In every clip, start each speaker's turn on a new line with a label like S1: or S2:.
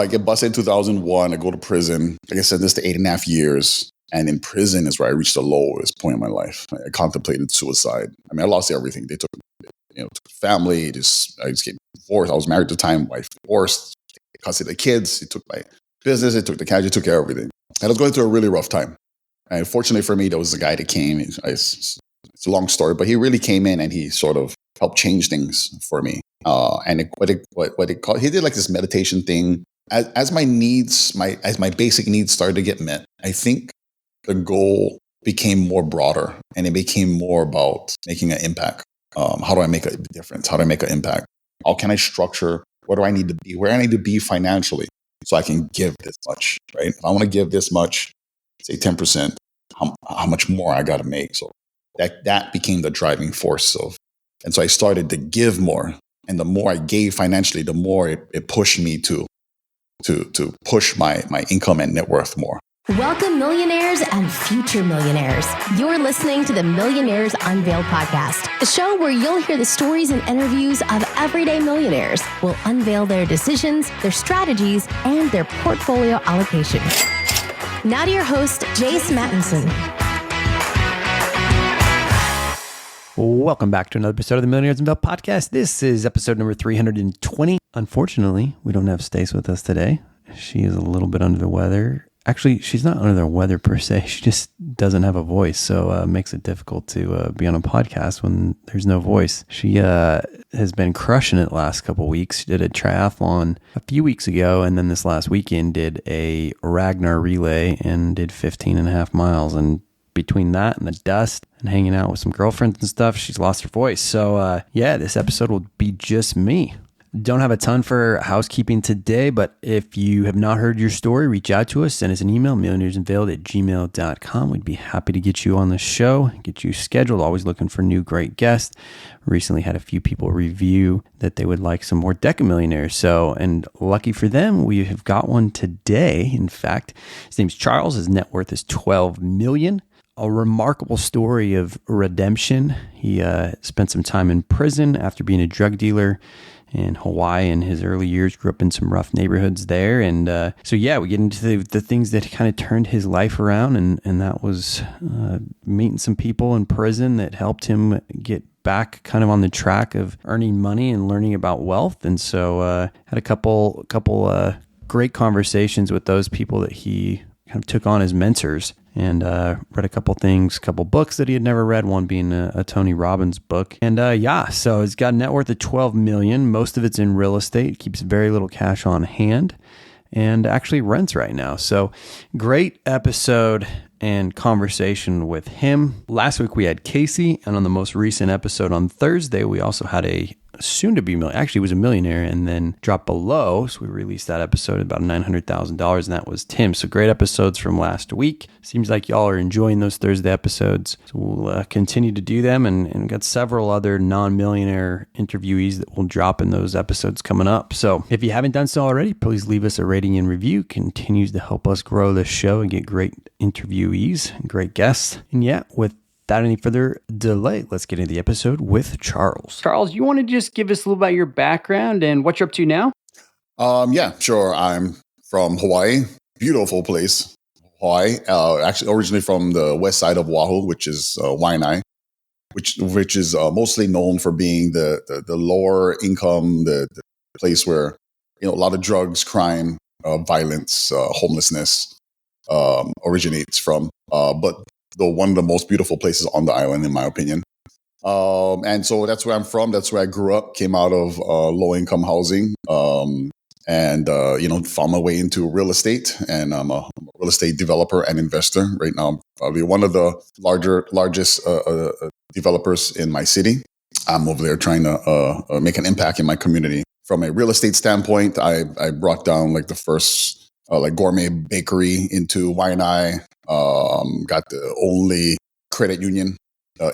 S1: I get busted in 2001. I go to prison. Like I said, this to 8.5 years. And in prison is where I reached the lowest point in my life. I contemplated suicide. I mean, I lost everything. They took, took family. I just getting divorced. I was married at the time. Wife divorced. Custody of the kids. They took my business. They took the cash. They took care of everything. And I was going through a really rough time. And fortunately for me, there was a guy that came. It's a long story, but he really came in and he sort of helped change things for me. And he did like this meditation thing. As my needs, as my basic needs started to get met, I think the goal became more broader and it became more about making an impact. How do I make a difference? How do I make an impact? How can I structure? Where do I need to be? Where I need to be financially so I can give this much, right? If I want to give this much, say 10%, how much more I got to make? So that became the driving force and so I started to give more. And the more I gave financially, the more it pushed me to push my income and net worth more.
S2: Welcome, millionaires and future millionaires. You're listening to the Millionaires Unveiled podcast, a show where you'll hear the stories and interviews of everyday millionaires. We'll unveil their decisions, their strategies, and their portfolio allocation. Now to your host, Jace Mattinson.
S3: Welcome back to another episode of the Millionaires Unveiled podcast. This is episode number 320. Unfortunately, we don't have Stace with us today. She is a little bit under the weather. Actually, she's not under the weather per se. She just doesn't have a voice, so it makes it difficult to be on a podcast when there's no voice. She has been crushing it the last couple of weeks. She did a triathlon a few weeks ago, and then this last weekend did a Ragnar relay and did 15 and a half miles. And between that and the dust and hanging out with some girlfriends and stuff, she's lost her voice. So this episode will be just me. Don't have a ton for housekeeping today, but if you have not heard your story, reach out to us. Send us an email, millionairesunveiled@gmail.com. We'd be happy to get you on the show, get you scheduled. Always looking for new great guests. Recently had a few people review that they would like some more Deca Millionaires. So, and lucky for them, we have got one today. In fact, his name's Charles. His net worth is $12 million. A remarkable story of redemption. He spent some time in prison after being a drug dealer in Hawaii in his early years, grew up in some rough neighborhoods there. And we get into the things that kind of turned his life around. And that was meeting some people in prison that helped him get back kind of on the track of earning money and learning about wealth. And so had a couple great conversations with those people that he kind of took on as mentors. And read a couple books that he had never read, one being a Tony Robbins book. And so he's got a net worth of $12 million. Most of it's in real estate, keeps very little cash on hand, and actually rents right now. So great episode and conversation with him. Last week we had Casey, and on the most recent episode on Thursday, we also had a soon-to-be millionaire. Actually, was a millionaire and then dropped below. So we released that episode at about $900,000, and that was Tim. So great episodes from last week. Seems like y'all are enjoying those Thursday episodes. So we'll continue to do them, and got several other non-millionaire interviewees that will drop in those episodes coming up. So if you haven't done so already, please leave us a rating and review. Continues to help us grow this show and get great interviewees and great guests. And without any further delay, let's get into the episode with Charles. Charles, you want to just give us a little about your background and what you're up to now?
S1: Yeah, sure. I'm from Hawaii. Beautiful place, Hawaii. Actually, originally from the west side of Oahu, which is Waianae, which is mostly known for being the lower income, the place where a lot of drugs, crime, violence, homelessness originates from. But one of the most beautiful places on the island, in my opinion. And so that's where I'm from. That's where I grew up, came out of low-income housing, and found my way into real estate. And I'm a real estate developer and investor. Right now, I'm probably one of the largest developers in my city. I'm over there trying to make an impact in my community. From a real estate standpoint, I brought down like the first gourmet bakery into Waianae. Got the only credit union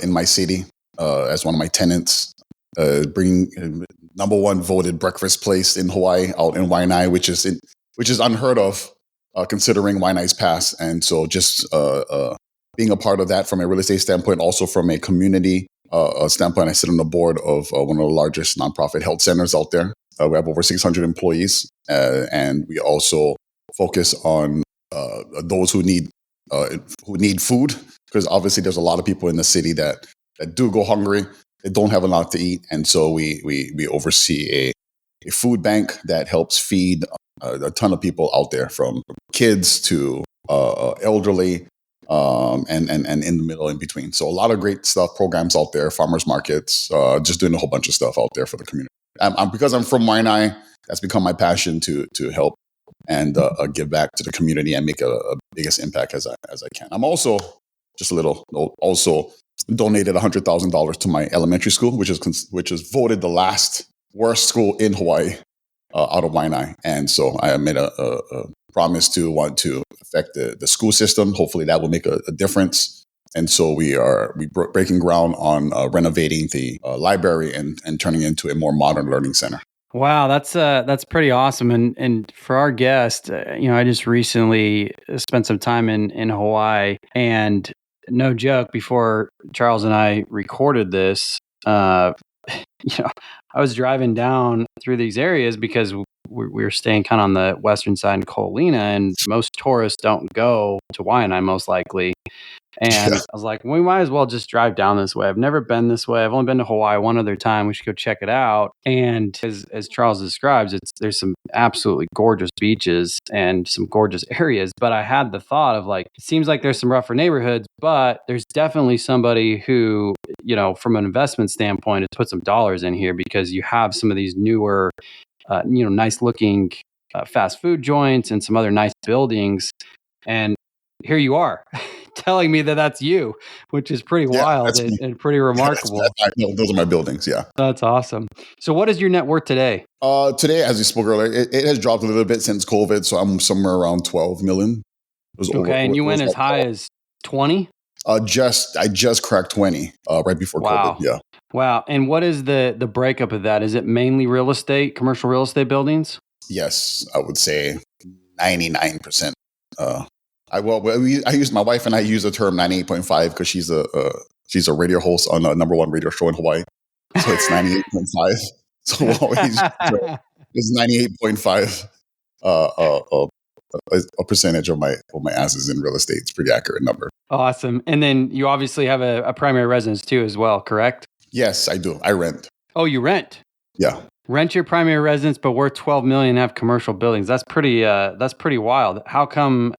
S1: in my city as one of my tenants. Bringing number one voted breakfast place in Hawaii out in Waianae, which is unheard of considering Waianae's past. And so just being a part of that from a real estate standpoint, also from a community standpoint, I sit on the board of one of the largest nonprofit health centers out there. We have over 600 employees, and we also focus on those who need food, because obviously there's a lot of people in the city that do go hungry. They don't have a lot to eat, and so we oversee a food bank that helps feed a ton of people out there, from kids to elderly, and in the middle, in between. So a lot of great stuff, programs out there, farmers markets, just doing a whole bunch of stuff out there for the community. Because I'm from Waianae, that's become my passion to help and give back to the community and make a biggest impact as I can. I'm also, just a little note, also donated $100,000 to my elementary school, which is voted the last worst school in Hawaii, out of Waianae. And so I made a promise to want to affect the school system. Hopefully that will make a difference. And so we breaking ground on renovating the library and turning it into a more modern learning center.
S4: Wow, that's pretty awesome. And for our guest, I just recently spent some time in Hawaii, and no joke, before Charles and I recorded this, I was driving down through these areas because we were staying kind of on the western side in Kolina, and most tourists don't go to Waianae, most likely. And I was like, we might as well just drive down this way. I've never been this way. I've only been to Hawaii one other time. We should go check it out. And as Charles describes, there's some absolutely gorgeous beaches and some gorgeous areas. But I had the thought of, like, it seems like there's some rougher neighborhoods, but there's definitely somebody who, from an investment standpoint, has put some dollars in here, because you have some of these newer, nice looking fast food joints and some other nice buildings. And here you are telling me that that's you, which is pretty wild and pretty remarkable.
S1: Those are my buildings. Yeah.
S4: That's awesome. So what is your net worth today?
S1: Today, as you spoke earlier, it has dropped a little bit since COVID. So I'm somewhere around 12 million.
S4: And you went as high as 20?
S1: I just cracked 20 right before COVID. Yeah.
S4: Wow. And what is the breakup of that? Is it mainly real estate, commercial real estate buildings?
S1: Yes, I would say 99%. I use, my wife and I use the term 98.5 because she's a radio host on a #1 radio show in Hawaii. So it's 98.5. So always it's 98.5 a percentage of my assets in real estate. It's a pretty accurate number.
S4: Awesome. And then you obviously have a primary residence too as well, correct?
S1: Yes, I do. I rent.
S4: Oh, you rent?
S1: Yeah.
S4: Rent your primary residence, but worth 12 million, have commercial buildings. That's pretty wild. How come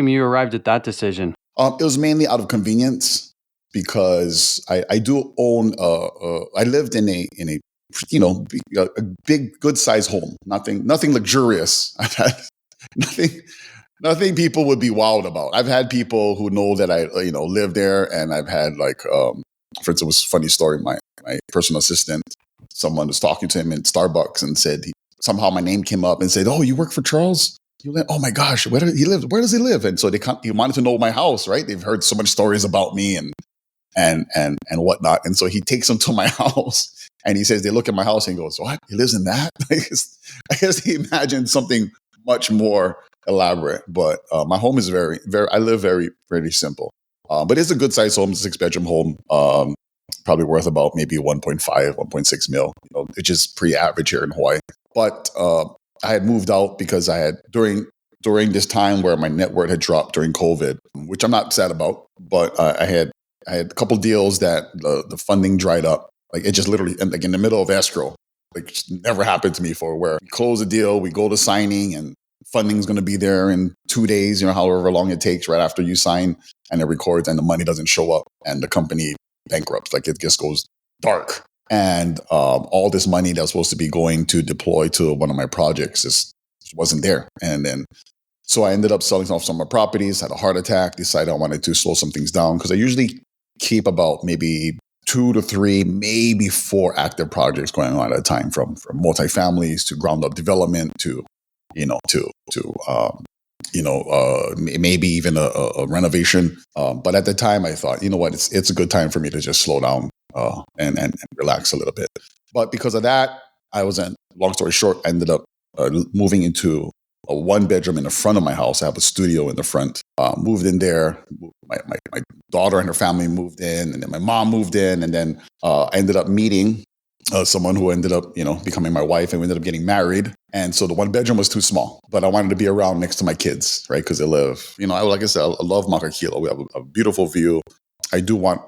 S4: you arrived at that decision?
S1: It was mainly out of convenience, because I do own. I lived in a big, good sized home. Nothing luxurious. I've had nothing people would be wowed about. I've had people who know that I live there, and I've had, like, for instance, it was a funny story. My personal assistant, someone was talking to him in Starbucks and said somehow my name came up and said, "Oh, you work for Charles? Oh my gosh, where does he live? Where does he live?" And so he wanted to know my house, right? They've heard so many stories about me and whatnot. And so he takes them to my house, and he says, they look at my house and he goes, "What? He lives in that?" I guess he imagined something much more elaborate. But my home is very, very, I live very, very simple. But it's a good sized home, 6-bedroom home, probably worth about maybe 1.5, 1.6 mil, which is pretty average here in Hawaii. But I had moved out because I had, during this time where my net worth had dropped during COVID, which I'm not sad about, but I had a couple deals that the funding dried up. Like, it just literally, like, in the middle of escrow, like, just never happened to me before, where we close a deal, we go to signing, and funding's going to be there in 2 days, however long it takes right after you sign, and it records, and the money doesn't show up, and the company bankrupts. Like, it just goes dark. And all this money that was supposed to be going to deploy to one of my projects just wasn't there. And then, so I ended up selling off some of my properties, had a heart attack, decided I wanted to slow some things down, because I usually keep about maybe 2 to 3, maybe 4 active projects going on at a time, from multifamilies to ground up development to, maybe even a renovation. But at the time, I thought, you know what, it's a good time for me to just slow down and relax a little bit. But because of that, long story short, I ended up moving into a 1-bedroom in the front of my house. I have a studio in the front. Moved in there. My daughter and her family moved in, and then my mom moved in, and then I ended up meeting someone who ended up, becoming my wife, and we ended up getting married. And so the one bedroom was too small, but I wanted to be around next to my kids, right? Because they live, like I said, I love Makakilo. We have a beautiful view. I do want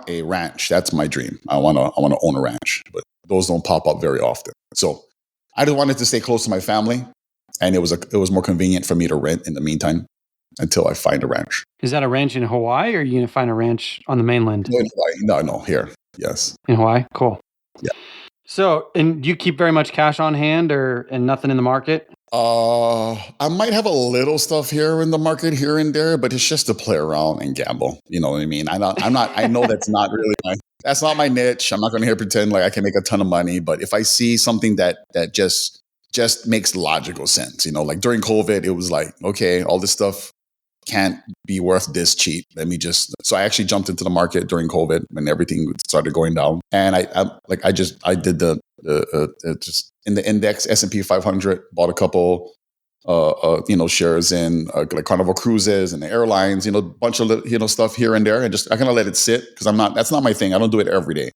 S1: a ranch. That's my dream. I want to own a ranch, but those don't pop up very often. So I just wanted to stay close to my family, and it was more convenient for me to rent in the meantime until I find a ranch.
S4: Is that a ranch in Hawaii, or are you going to find a ranch on the mainland?
S1: No, in Hawaii. No, here. Yes.
S4: In Hawaii? Cool.
S1: Yeah.
S4: So, and do you keep very much cash on hand and nothing in the market?
S1: I might have a little stuff here in the market here and there, but it's just to play around and gamble. You know what I mean? I know that's not really that's not my niche. I'm not going to pretend like I can make a ton of money, but if I see something that just makes logical sense, like during COVID, it was like, okay, all this stuff can't be worth this cheap. So I actually jumped into the market during COVID when everything started going down. And I did the just in the index S&P 500, bought a couple, shares in like Carnival Cruises and the airlines, a bunch of, stuff here and there. And I kind of let it sit because that's not my thing. I don't do it every day.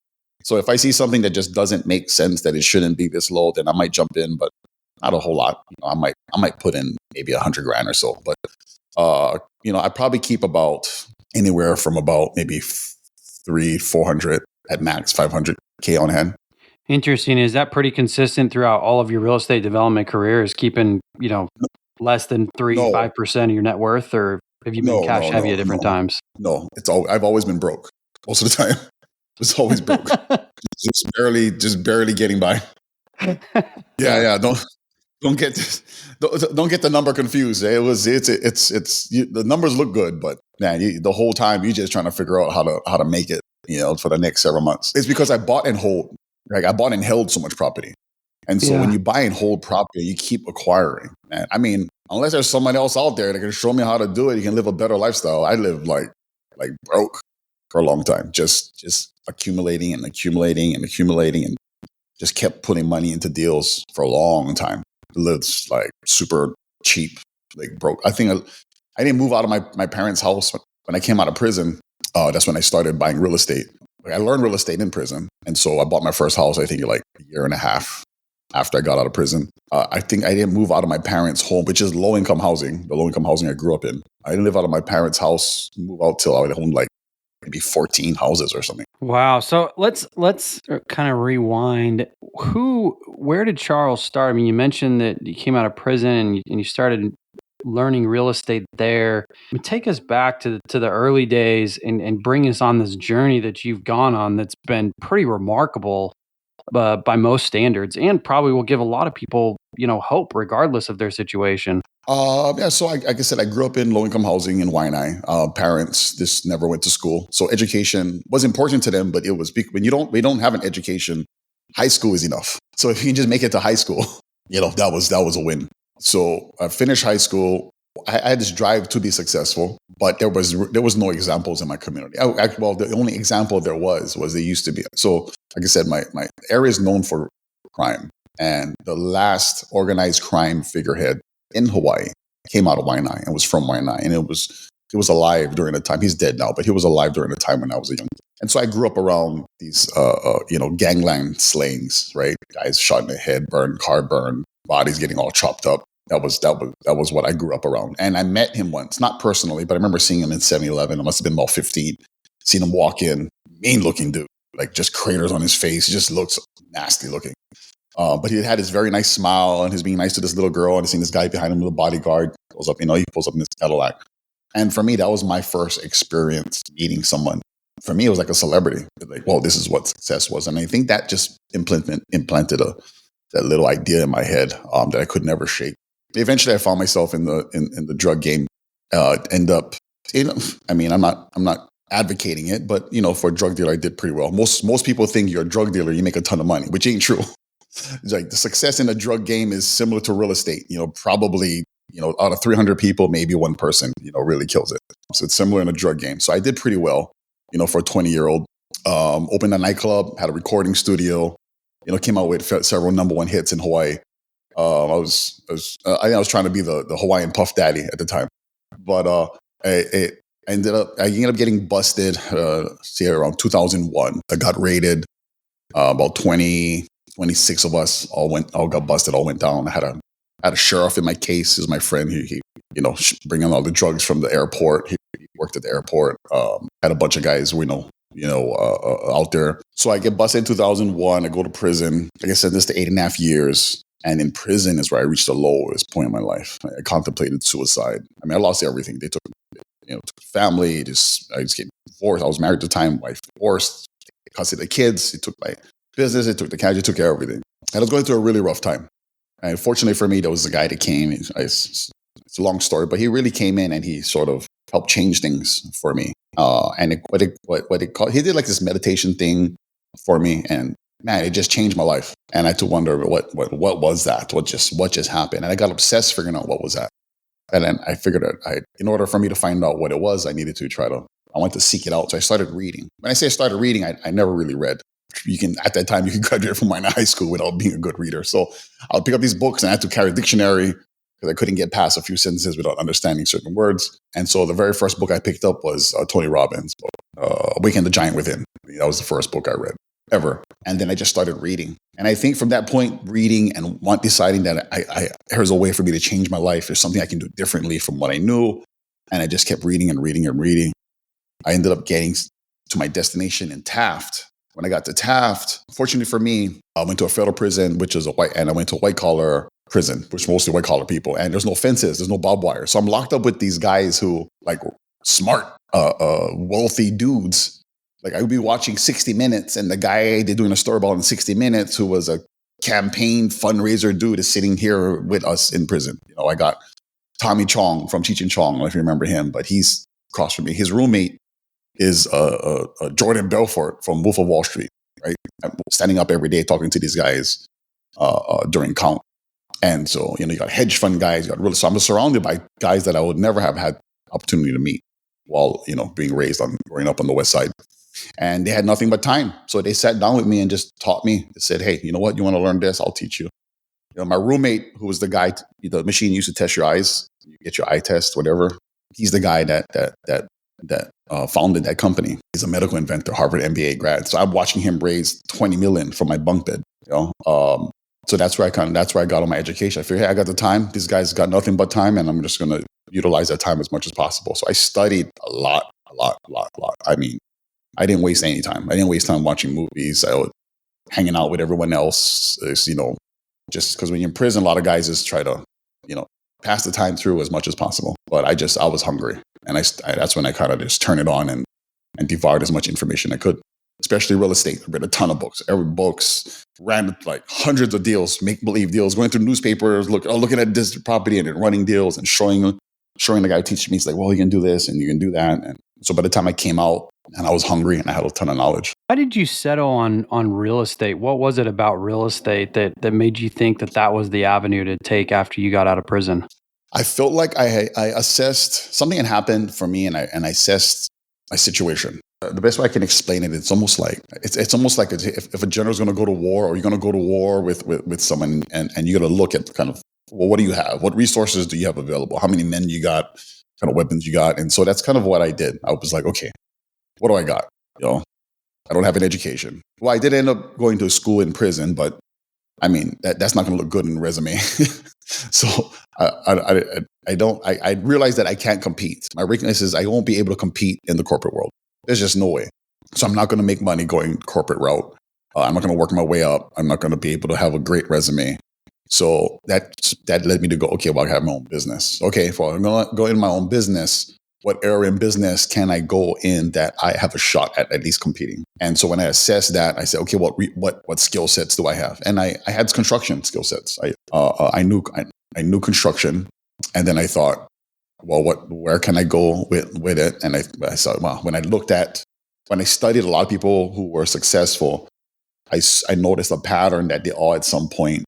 S1: So if I see something that just doesn't make sense, that it shouldn't be this low, then I might jump in, but not a whole lot. I might put in maybe $100,000 or so, but I probably keep about anywhere from about maybe 300-400 at max, 500K on hand.
S4: Interesting. Is that pretty consistent throughout all of your real estate development career? Is keeping, less than 5% of your net worth, or have you been cash heavy at different times?
S1: No, I've always been broke most of the time. It's always broke. just barely getting by. Yeah. Don't get the number confused. The numbers look good, but man, the whole time you're just trying to figure out how to make it, for the next several months. It's because I bought and hold. Like I bought and held so much property, and so when you buy and hold property, you keep acquiring. And I mean, unless there's someone else out there that can show me how to do it, you can live a better lifestyle. I lived like broke for a long time, just accumulating and accumulating and accumulating, and just kept putting money into deals for a long time. Lived like super cheap, like broke. I think I didn't move out of my parents' house when I came out of prison. That's when I started buying real estate. I learned real estate in prison. And so I bought my first house, I think like a year and a half after I got out of prison. I think I didn't move out of my parents' home, which is low-income housing, the low-income housing I grew up in. I didn't live out of my parents' house, move out till I owned like maybe 14 houses or something.
S4: Wow. So let's kind of rewind. Where did Charles start? I mean, you mentioned that you came out of prison and you started learning real estate there. Take us back to the early days and bring us on this journey that you've gone on that's been pretty remarkable by most standards, and probably will give a lot of people, hope regardless of their situation.
S1: So like I said, I grew up in low-income housing in Waianae. Parents just never went to school. So education was important to them, but it was when we don't have an education, high school is enough. So if you can just make it to high school, that was a win. So I finished high school. I had this drive to be successful, but there was no examples in my community. The only example there was there used to be. So like I said, my area is known for crime, and the last organized crime figurehead in Hawaii came out of Waianae and was from Waianae, and it was alive during the time. He's dead now, but he was alive during the time when I was a young kid. And so I grew up around these, gangland slayings, right? Guys shot in the head, car burned, bodies getting all chopped up. That was what I grew up around. And I met him once, not personally, but I remember seeing him in 7-Eleven. I must have been about 15. Seen him walk in, mean looking dude, like just craters on his face. He just looks nasty looking. But he had this very nice smile, and he's being nice to this little girl, and I seen this guy behind him with a bodyguard. He pulls up in this Cadillac. And for me, that was my first experience meeting someone. For me, it was like a celebrity. Like, well, this is what success was. And I think that just implanted that little idea in my head that I could never shake. Eventually, I found myself in the drug game. End up, I'm not advocating it, but for a drug dealer, I did pretty well. Most people think you're a drug dealer, you make a ton of money, which ain't true. It's like the success in the drug game is similar to real estate. Probably out of 300 people, maybe one person really kills it. So it's similar in a drug game. So I did pretty well, for a 20-year-old. Opened a nightclub, had a recording studio. Came out with several number one hits in Hawaii. I was trying to be the Hawaiian Puff Daddy at the time, but I ended up getting busted. Around 2001. I got raided. About 26 of us all got busted, all went down. I had a sheriff in my case. He's my friend. He bringing all the drugs from the airport. He worked at the airport. Had a bunch of guys we know, out there. So I get busted in 2001. I go to prison. Like I said, this to 8.5 years. And in prison is where I reached the lowest point in my life. I contemplated suicide. I mean, I lost everything. They took family. I just getting divorced. I was married at the time. Wife divorced. Custody of the kids. It took my business. It took the cash. It took care of everything. And I was going through a really rough time. And fortunately for me, there was a guy that came. It's a long story, but he really came in and he sort of helped change things for me. He did like this meditation thing for me, and man, it just changed my life. And I had to wonder what was that? What just happened? And I got obsessed figuring out what was that. And then I figured that in order for me to find out what it was, I needed to I went to seek it out. So I started reading. When I say I started reading, I never really read. At that time, you could graduate from high school without being a good reader. So I'll pick up these books and I had to carry a dictionary because I couldn't get past a few sentences without understanding certain words. And so the very first book I picked up was Tony Robbins' book, Awaken the Giant Within. That was the first book I read ever. And then I just started reading. And I think from that point, reading and deciding that here's a way for me to change my life. There's something I can do differently from what I knew. And I just kept reading and reading and reading. I ended up getting to my destination in Taft. When I got to Taft, fortunately for me, I went to a federal prison, and I went to a white-collar prison, which is mostly white-collar people. And there's no fences, there's no barbed wire. So I'm locked up with these guys who, like, smart, wealthy dudes. Like, I would be watching 60 Minutes, and the guy they're doing a story about in 60 Minutes, who was a campaign fundraiser dude, is sitting here with us in prison. I got Tommy Chong from Cheech and Chong, I don't know if you remember him, but he's across from me. His roommate is Jordan Belfort from Wolf of Wall Street, right? I'm standing up every day talking to these guys during count. And so, you got hedge fund guys, so I'm surrounded by guys that I would never have had opportunity to meet while, growing up on the West Side. And they had nothing but time. So they sat down with me and just taught me. They said, hey, you know what? You want to learn this? I'll teach you. My roommate, who was the guy, the machine used to test your eyes, you get your eye test, whatever. He's the guy that founded that company. He's a medical inventor, Harvard MBA grad. So I'm watching him raise $20 million from my bunk bed. So that's where I got all my education. I figured, hey, I got the time. These guys got nothing but time, and I'm just going to utilize that time as much as possible. So I studied a lot. I mean, I didn't waste any time. I didn't waste time watching movies. I was hanging out with everyone else. Just because when you're in prison, a lot of guys just try to, pass the time through as much as possible. But I was hungry. And that's when I kind of just turned it on and devoured as much information I could, especially real estate. I read a ton of books. Ran like hundreds of deals, make-believe deals, going through newspapers, looking at this property and then running deals and showing the guy teaching me, he's like, well, you can do this and you can do that. And so by the time I came out and I was hungry and I had a ton of knowledge.
S4: Why did you settle on real estate? What was it about real estate that made you think that was the avenue to take after you got out of prison?
S1: I felt like I assessed something had happened for me, and I assessed my situation. The best way I can explain it, it's almost like if a general's going to go to war, or you're going to go to war with someone, and you're going to look at kind of, well, what do you have? What resources do you have available? How many men you got? What kind of weapons you got? And so that's kind of what I did. I was like, okay, what do I got? I don't have an education. Well, I did end up going to school in prison, but I mean, that's not going to look good in a resume. So I realized that I can't compete. My weakness is I won't be able to compete in the corporate world. There's just no way. So I'm not going to make money going corporate route. I'm not going to work my way up. I'm not going to be able to have a great resume. So that led me to go, okay, well, I have my own business. Okay, if I'm going to go in my own business, what area in business can I go in that I have a shot at least competing? And so when I assessed that, I said, okay, what skill sets do I have? And I had construction skill sets. I knew construction, and then I thought, well, where can I go with it? And I thought, well, when I studied a lot of people who were successful, I noticed a pattern that they all at some point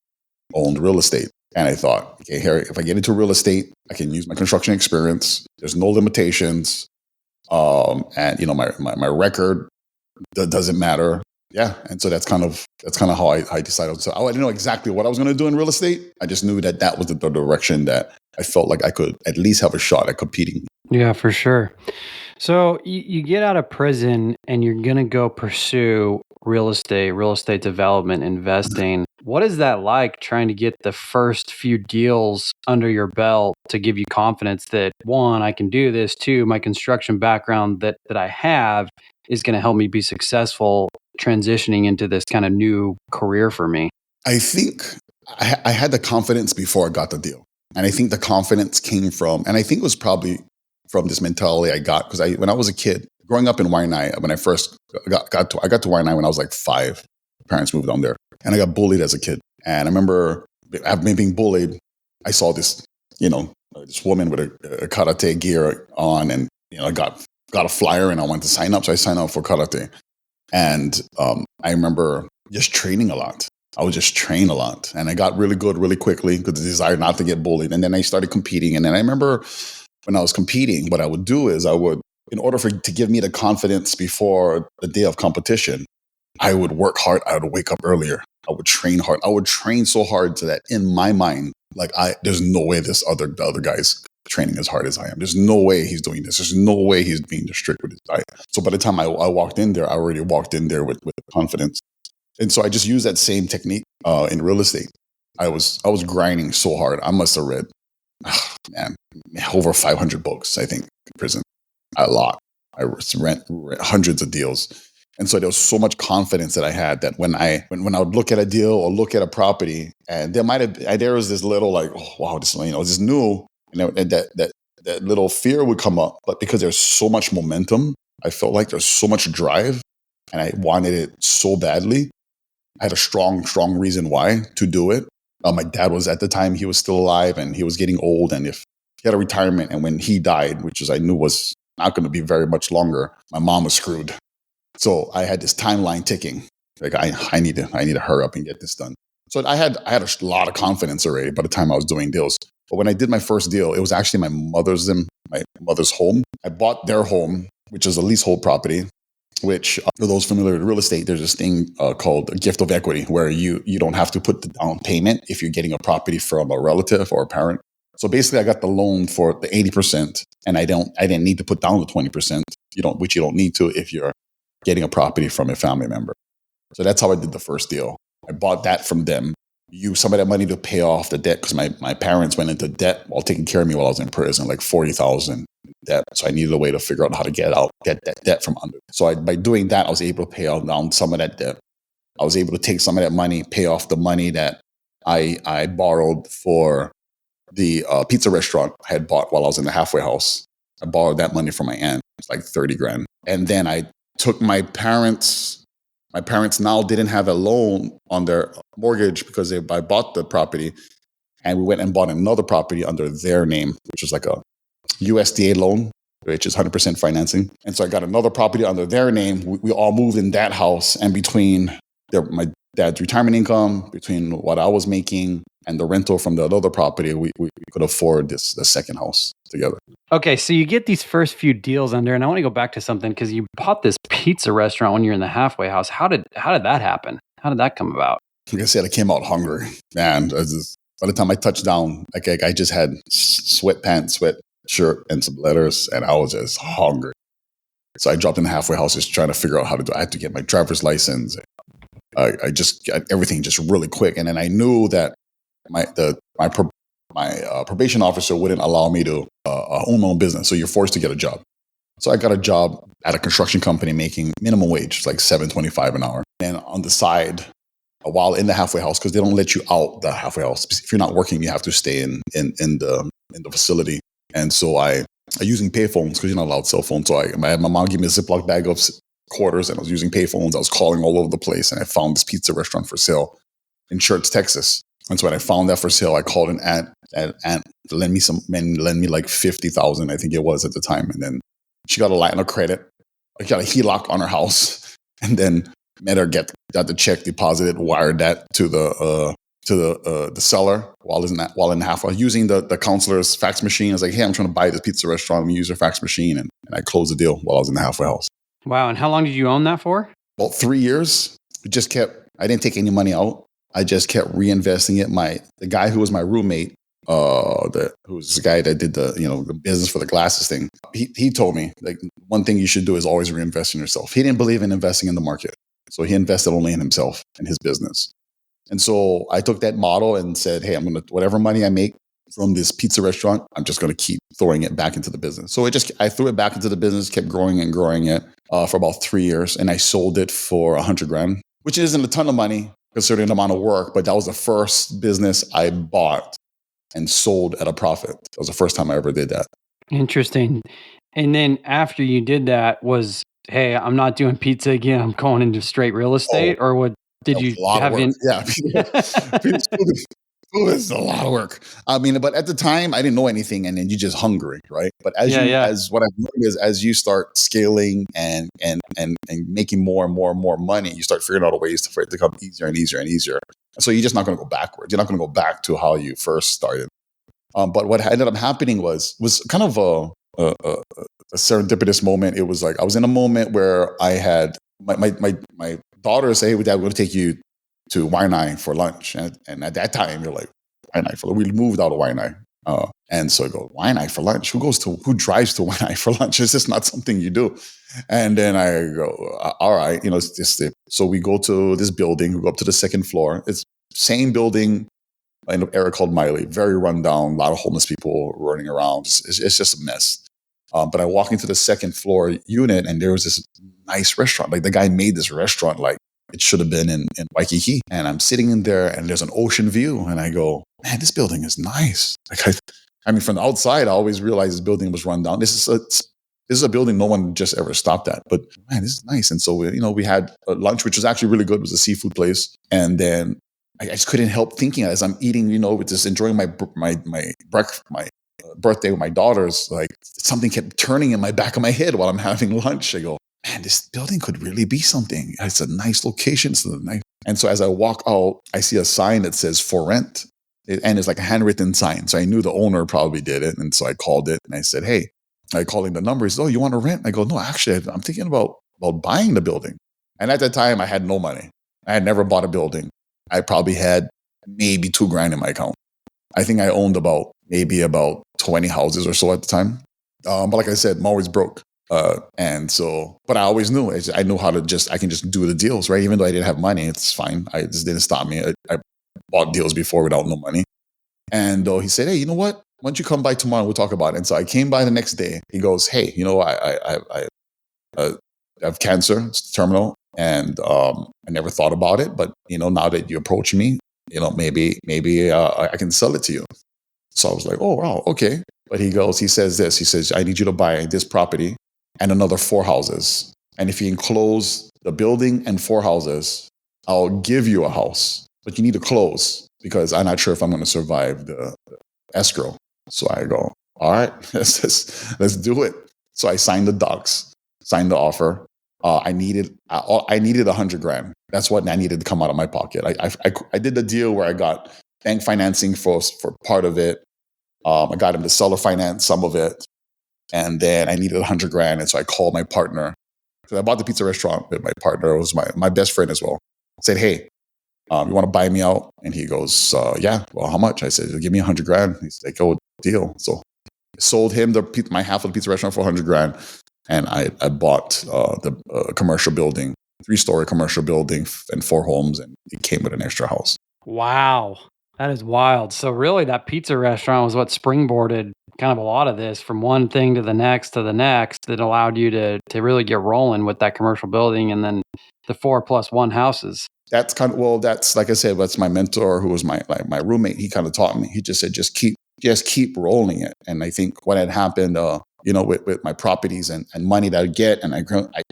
S1: owned real estate. And I thought, okay, Harry, if I get into real estate, I can use my construction experience. There's no limitations. And my record doesn't matter. Yeah. And so that's kind of how I decided. So I didn't know exactly what I was going to do in real estate. I just knew that was the direction that I felt like I could at least have a shot at competing
S4: Yeah, for sure. So you get out of prison and you're going to go pursue real estate development, investing. What is that like trying to get the first few deals under your belt to give you confidence that one, I can do this, two, my construction background that I have is going to help me be successful transitioning into this kind of new career for me?
S1: I think I had the confidence before I got the deal. And I think the confidence came from, and I think it was probably from this mentality I got, because when I was a kid, growing up in Waianae, when I first got to Waianae when I was like 5, parents moved down there, and I got bullied as a kid. And I remember me being bullied. I saw this, this woman with a karate gear on, and I got a flyer, and I wanted to sign up, so I signed up for karate. And I remember just training a lot. I would just train a lot, and I got really good really quickly because the desire not to get bullied. And then I started competing, and then I remember when I was competing, what I would do is in order to give me the confidence before the day of competition, I would work hard. I would wake up earlier. I would train hard. I would train so hard so that in my mind, there's no way the other guy's training as hard as I am. There's no way he's doing this. There's no way he's being strict with his diet. So by the time I walked in there, I already walked in there with confidence. And so I just used that same technique in real estate. I was grinding so hard. I must have read, over 500 books, I think, in prison. A lot. I read hundreds of deals. And so there was so much confidence that I had that when I would look at a deal or look at a property, and there was this little like, oh, wow, this is new, and that little fear would come up. But because there's so much momentum, I felt like there's so much drive, and I wanted it so badly. I had a strong reason why to do it. My dad was, at the time, he was still alive, and he was getting old, and if he had a retirement, and when he died, which I knew was not going to be very much longer, my mom was screwed. So I had this timeline ticking. Like I need to hurry up and get this done. So I had a lot of confidence already by the time I was doing deals. But when I did my first deal, it was actually my mother's home. I bought their home, which is a leasehold property, which for those familiar with real estate, there's this thing called a gift of equity, where you don't have to put the down payment if you're getting a property from a relative or a parent. So basically, I got the loan for the 80%, and I didn't need to put down the 20%. Which you don't need to if you're getting a property from a family member. So that's how I did the first deal. I bought that from them, used some of that money to pay off the debt, because my parents went into debt while taking care of me while I was in prison, like $40,000 in debt. So I needed a way to figure out how to get that debt from under. So by doing that, I was able to pay down some of that debt. I was able to take some of that money, pay off the money that I borrowed for the pizza restaurant I had bought while I was in the halfway house. I borrowed that money from my aunt. It's like $30,000. And then I took my parents now didn't have a loan on their mortgage because I bought the property, and we went and bought another property under their name, which is like a USDA loan, which is 100% financing. And so I got another property under their name. We all moved in that house, and between my dad's retirement income, between what I was making and the rental from the other property, we could afford the second house together.
S4: Okay, so you get these first few deals under, and I want to go back to something, because you bought this pizza restaurant when you're in the halfway house. How did that happen? How did that come about?
S1: Like I said, I came out hungry, man. By the time I touched down, I just had sweatpants, sweatshirt, and some letters, and I was just hungry. So I dropped in the halfway house just trying to figure out how to do it. I had to get my driver's license. I just got everything just really quick, and then I knew that my probation officer wouldn't allow me to own my own business. So you're forced to get a job. So I got a job at a construction company making minimum wage, it's like $7.25 an hour. And on the side, while in the halfway house, because they don't let you out the halfway house. If you're not working, you have to stay in the facility. And so I using payphones, because you're not allowed cell phones. So my mom gave me a Ziploc bag of quarters, and I was using payphones. I was calling all over the place, and I found this pizza restaurant for sale in Church, Texas. And so when I found that for sale, I called an aunt to lend me like $50,000, I think it was at the time. And then she got a line of credit. I got a HELOC on her house, and then made her got the check deposited, wired that to the seller while in the half. I was using the counselor's fax machine. I was like, hey, I'm trying to buy this pizza restaurant. I'm going to use her fax machine. And I closed the deal while I was in the halfway house.
S4: Wow. And how long did you own that for?
S1: About 3 years. I didn't take any money out. I just kept reinvesting it. The guy who was my roommate, who's the guy that did the business for the glasses thing. He told me, like, one thing you should do is always reinvest in yourself. He didn't believe in investing in the market, so he invested only in himself and his business. And so I took that model and said, hey, whatever money I make from this pizza restaurant, I'm just going to keep throwing it back into the business. So I threw it back into the business, kept growing and growing it for about 3 years. And I sold it for $100,000, which isn't a ton of money considering the amount of work, but that was the first business I bought and sold at a profit. That was the first time I ever did that.
S4: Interesting. And then after you did that hey, I'm not doing pizza again. I'm going into straight real estate, or what? Did you have
S1: Food is a lot of work. I mean, but at the time I didn't know anything, and then you're just hungry, right? But as what I've learned is, as you start scaling and making more and more and more money, you start figuring out ways for it to come easier and easier and easier. So you're just not going to go backwards. You're not going to go back to how you first started. But what ended up happening was kind of a serendipitous moment. It was like I was in a moment where I had my daughter say, "Hey, Dad, we're going to take you to Waianae for lunch." And at that time, you're like, Waianae for lunch? We moved out of Waianae. And so I go, Waianae for lunch? Who drives to Waianae for lunch? It's just not something you do. And then I go, all right, it's just it. So we go to this building, we go up to the second floor. It's same building in an area called Miley, very rundown, a lot of homeless people running around. It's just a mess. But I walk into the second floor unit, and there was this nice restaurant. Like, the guy made this restaurant like it should have been in Waikiki. And I'm sitting in there, and there's an ocean view. And I go, man, this building is nice. Like, I mean, from the outside, I always realized this building was run down. This is a building no one just ever stopped at. But man, this is nice. And so we had lunch, which was actually really good. It was a seafood place. And then I just couldn't help thinking as I'm eating, with just enjoying my breakfast, my birthday with my daughters. Like, something kept turning in my back of my head while I'm having lunch. I go, man, this building could really be something. It's a nice location. It's nice. And so as I walk out, I see a sign that says for rent. And it's like a handwritten sign. So I knew the owner probably did it. And so I called it and I said, hey, I called in the number. He said, oh, you want to rent? I go, no, actually, I'm thinking about buying the building. And at that time, I had no money. I had never bought a building. I probably had maybe $2,000 in my account. I think I owned about 20 houses or so at the time. But like I said, I'm always broke. And so, but I always knew, I knew how to I can just do the deals, right? Even though I didn't have money, it's fine. It just didn't stop me. I bought deals before without no money. And he said, hey, you know what? Why don't you come by tomorrow and we'll talk about it? And so I came by the next day. He goes, hey, I have cancer. It's terminal. And I never thought about it. But, now that you approach me, maybe I can sell it to you. So I was like, oh, wow, okay. But he says, I need you to buy this property and another 4 houses. And if you enclose the building and 4 houses, I'll give you a house. But you need to close because I'm not sure if I'm going to survive the escrow. So I go, all right, let's do it. So I signed the docs, signed the offer. I needed $100,000. That's what I needed to come out of my pocket. I did the deal where I got bank financing for part of it. I got him to seller finance some of it. And then I needed $100,000. And so I called my partner. So I bought the pizza restaurant with my partner. It was my best friend as well. I said, hey, you want to buy me out? And he goes, yeah. Well, how much? I said, give me $100,000. He's like, oh, deal. So I sold him my half of the pizza restaurant for $100,000. And I bought the commercial building, 3-story commercial building and 4 homes. And it came with an extra house.
S4: Wow. That is wild. So really that pizza restaurant was what springboarded kind of a lot of this from one thing to the next that allowed you to really get rolling with that commercial building and then the 4+1 houses.
S1: That's that's like I said, that's my mentor who was my roommate. He kind of taught me. He just said, just keep rolling it. And I think what had happened, with my properties and money that I get, and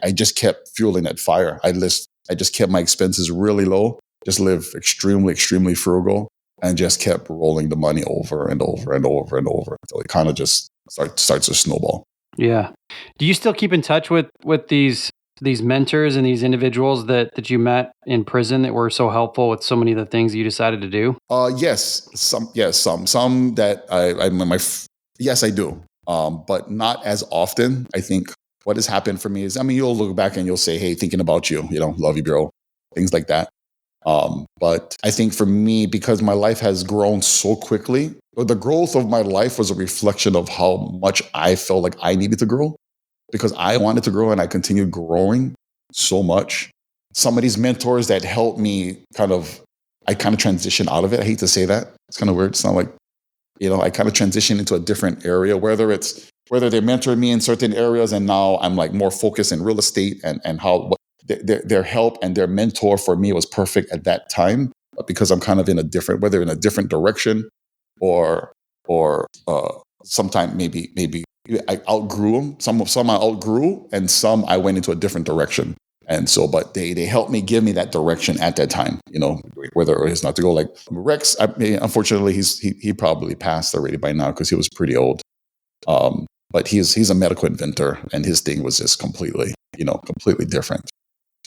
S1: I just kept fueling that fire. I just kept my expenses really low, just live extremely, extremely frugal, and just kept rolling the money over and over and over and over until it kind of just starts to snowball.
S4: Yeah. Do you still keep in touch with these mentors and these individuals that you met in prison that were so helpful with so many of the things you decided to do?
S1: Yes, some that yes, I do. But not as often. I think what has happened for me is, you'll look back and you'll say, hey, thinking about you, love you, bro, things like that. But I think for me, because my life has grown so quickly, or the growth of my life was a reflection of how much I felt like I needed to grow, because I wanted to grow and I continued growing so much. Some of these mentors that helped me I kind of transitioned out of it. I hate to say that. It's kind of weird. It's not like, I kind of transitioned into a different area, whether they mentored me in certain areas and now I'm like more focused in real estate and how their help and their mentor for me was perfect at that time. But because I'm kind of in a different direction or sometime maybe I outgrew them. Some I outgrew and some I went into a different direction. And so, but they helped me give me that direction at that time, whether it's not to go like Rex. Unfortunately, he probably passed already by now because he was pretty old. But he's a medical inventor and his thing was just completely different.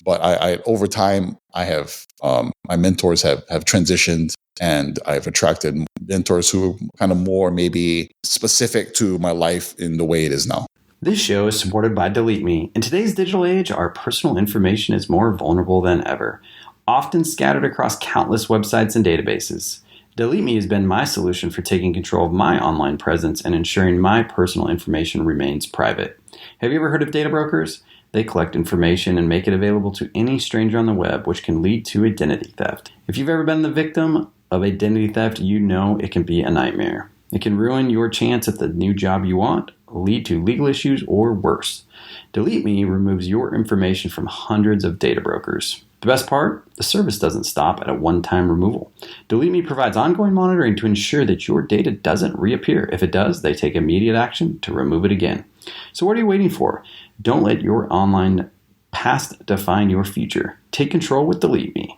S1: But I over time, I have, my mentors have transitioned and I've attracted mentors who are kind of more maybe specific to my life in the way it is now.
S3: This show is supported by Delete Me. In today's digital age, our personal information is more vulnerable than ever, often scattered across countless websites and databases. Delete Me has been my solution for taking control of my online presence and ensuring my personal information remains private. Have you ever heard of data brokers? They collect information and make it available to any stranger on the web, which can lead to identity theft. If you've ever been the victim of identity theft, you know it can be a nightmare. It can ruin your chance at the new job you want, lead to legal issues, or worse. Delete Me removes your information from hundreds of data brokers. The best part? The service doesn't stop at a one-time removal. Delete Me provides ongoing monitoring to ensure that your data doesn't reappear. If it does, they take immediate action to remove it again. So what are you waiting for? Don't let your online past define your future. Take control with Delete Me.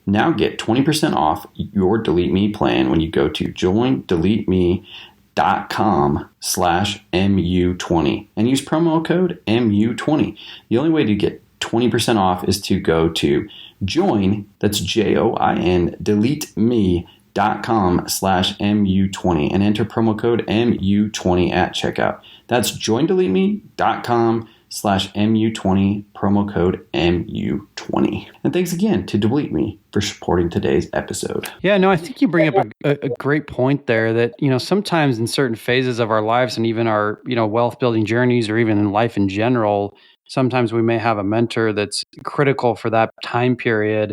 S3: Now get 20% off your Delete Me plan when you go to joindeleteme.com/MU20 and use promo code MU20. The only way to get 20% off is to go to join, that's JOIN, deleteme.com/MU20 and enter promo code MU20 at checkout. That's joindeleteme.com/MU20, promo code MU20. And thanks again to Delete Me for supporting today's episode.
S4: Yeah, no, I think you bring up a great point there that, sometimes in certain phases of our lives and even our, wealth building journeys or even in life in general, sometimes we may have a mentor that's critical for that time period.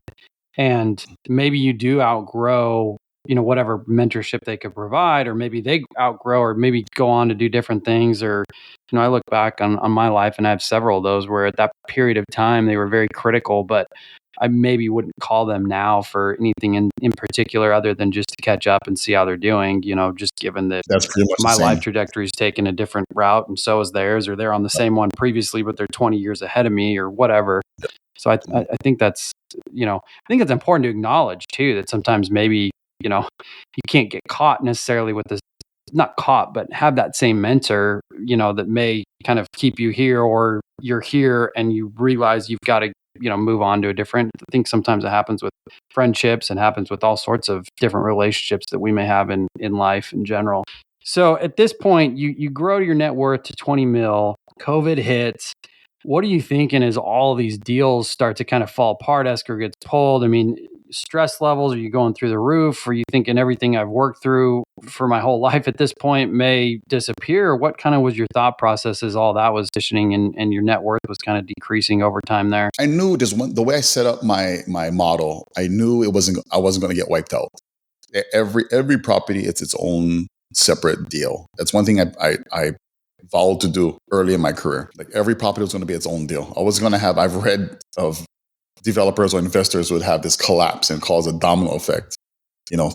S4: And maybe you do outgrow, whatever mentorship they could provide, or maybe they outgrow or maybe go on to do different things. Or, I look back on my life and I have several of those where at that period of time, they were very critical, but I maybe wouldn't call them now for anything in particular other than just to catch up and see how they're doing, just given that
S1: That's pretty much
S4: my life trajectory is taking a different route and so is theirs, or they're on the same one previously, but they're 20 years ahead of me or whatever. So I think that's, I think it's important to acknowledge too, that sometimes maybe, you can't get caught necessarily with this, not caught, but have that same mentor, that may kind of keep you here, or you're here and you realize you've got to, move on to a different. I think sometimes it happens with friendships and happens with all sorts of different relationships that we may have in life in general. So at this point, you grow your net worth to 20 mil, COVID hits. What are you thinking as all these deals start to kind of fall apart, escrow gets pulled? I mean, stress levels, are you going through the roof? Are you thinking everything I've worked through for my whole life at this point may disappear? What kind of was your thought process as all that was positioning and your net worth was kind of decreasing over time there?
S1: I knew the way I set up my model, I knew I wasn't going to get wiped out. Every property, it's its own separate deal. That's one thing I vowed to do early in my career. Like every property was going to be its own deal. I've read of developers or investors would have this collapse and cause a domino effect,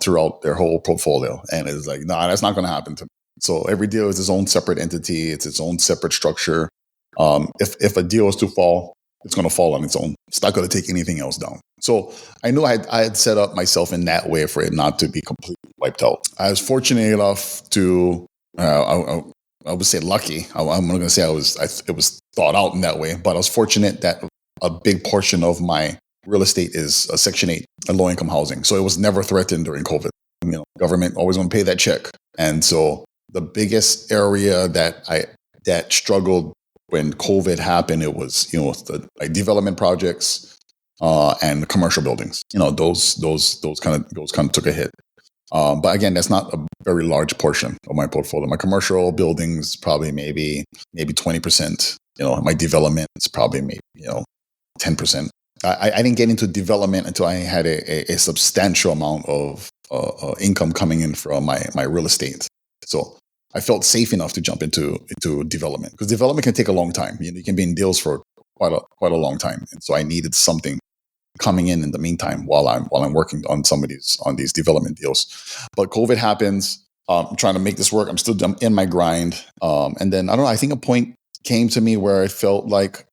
S1: throughout their whole portfolio. And it's like, nah, that's not going to happen to me. So every deal is its own separate entity. It's its own separate structure. If a deal is to fall, it's going to fall on its own. It's not going to take anything else down. So I knew I had set up myself in that way for it not to be completely wiped out. I was fortunate enough to, I would say lucky. I'm not going to say it was thought out in that way, but I was fortunate that a big portion of my real estate is a Section 8, a low-income housing. So it was never threatened during COVID. Government always going to pay that check. And so the biggest area that struggled when COVID happened, it was, development projects, and commercial buildings. Those kind of took a hit. But again, that's not a very large portion of my portfolio. My commercial buildings probably maybe 20%. My development is probably maybe 10%. I didn't get into development until I had a substantial amount of income coming in from my real estate. So I felt safe enough to jump into development, because development can take a long time. You can be in deals for quite a long time, and so I needed something coming in the meantime while I'm working on these development deals. But COVID happens. I'm trying to make this work. I'm still in my grind, and then I don't know. I think a point came to me where I felt like,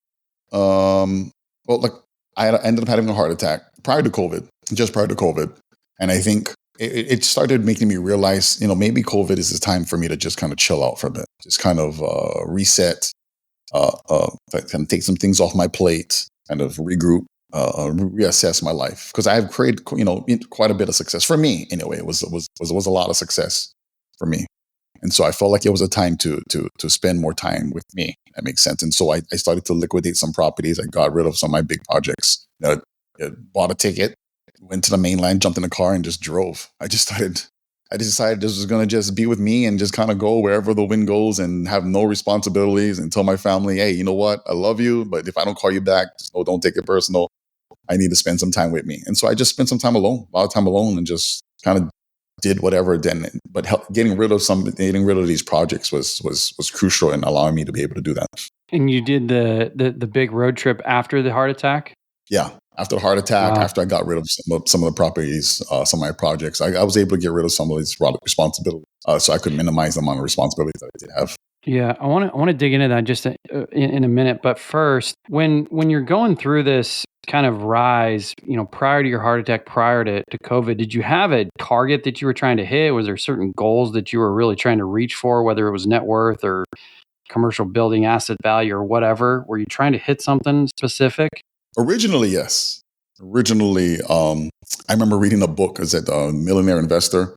S1: I ended up having a heart attack just prior to COVID, and I think it started making me realize, maybe COVID is the time for me to just kind of chill out for a bit, just kind of reset, kind of take some things off my plate, kind of regroup, reassess my life, because I have created, quite a bit of success for me. Anyway, it was a lot of success for me, and so I felt like it was a time to spend more time with me. That makes sense. And so I started to liquidate some properties. I got rid of some of my big projects. Bought a ticket, went to the mainland, jumped in the car, and just drove. I decided this was going to just be with me and just kind of go wherever the wind goes and have no responsibilities, and tell my family, hey, you know what? I love you, but if I don't call you back, don't take it personal. I need to spend some time with me. And so I just spent a lot of time alone, and just kind of did whatever then. But getting rid of these projects was crucial in allowing me to be able to do that.
S4: And you did the big road trip after the heart attack?
S1: Yeah. After the heart attack,
S4: Wow.
S1: After I got rid of some of the properties, some of my projects, I was able to get rid of some of these responsibilities, so I could minimize the amount of responsibilities that I did have.
S4: Yeah, I want to dig into that just in a minute. But first, when you're going through this kind of rise, prior to your heart attack, prior to COVID, did you have a target that you were trying to hit? Was there certain goals that you were really trying to reach for, whether it was net worth or commercial building asset value or whatever? Were you trying to hit something specific?
S1: Originally, yes. I remember reading a book. Is it Millionaire Investor?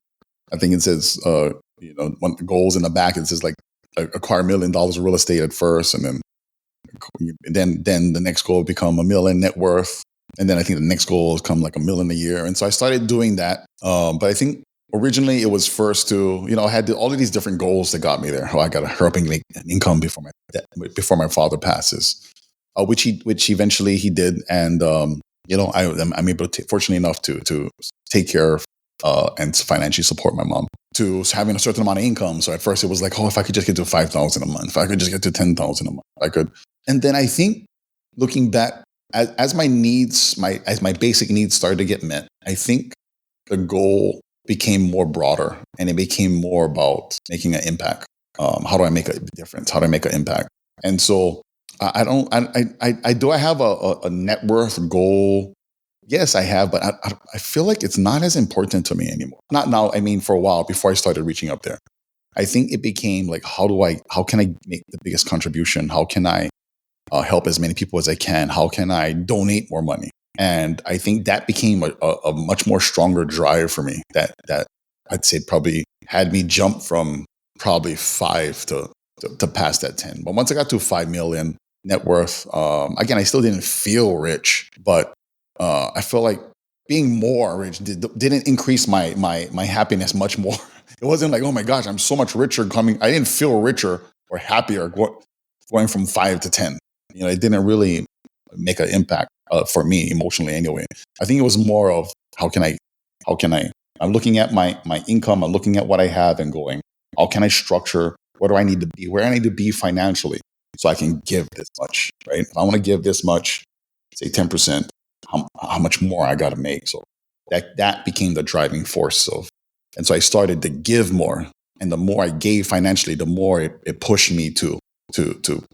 S1: I think it says, one of the goals in the back, it says like acquire $1 million of real estate at first, and then the next goal will become $1 million net worth, and then I think the next goal will come like $1 million a year. And so I started doing that. But I think originally it was first to, I had all of these different goals that got me there. I got to helping make an income before my father passes. Which eventually he did, and I'm able to fortunately enough to take care of and financially support my mom, to having a certain amount of income. So at first it was like, if I could just get to $5,000 a month, if I could just get to $10,000 a month, I could. And then I think looking back, as my basic needs started to get met, I think the goal became more broader, and it became more about making an impact. How do I make a difference? How do I make an impact? And so I have a net worth goal? Yes, I have, but I feel like it's not as important to me anymore. Not now. I mean, for a while before I started reaching up there, I think it became like, how can I make the biggest contribution? How can I help as many people as I can? How can I donate more money? And I think that became a much more stronger drive for me that I'd say probably had me jump from probably 5 to past that 10. But once I got to 5 million net worth, again, I still didn't feel rich, but I feel like being more rich didn't increase my happiness much more. It wasn't like, oh my gosh, I'm so much richer coming. I didn't feel richer or happier going from 5 to 10. It didn't really make an impact for me emotionally anyway. I think it was more of how can I, I'm looking at my income, I'm looking at what I have and going, how can I structure, where do I need to be, where I need to be financially so I can give this much, right? If I want to give this much, say 10%, how much more I got to make. So that became the driving force and so I started to give more, and the more I gave financially, the more it pushed me to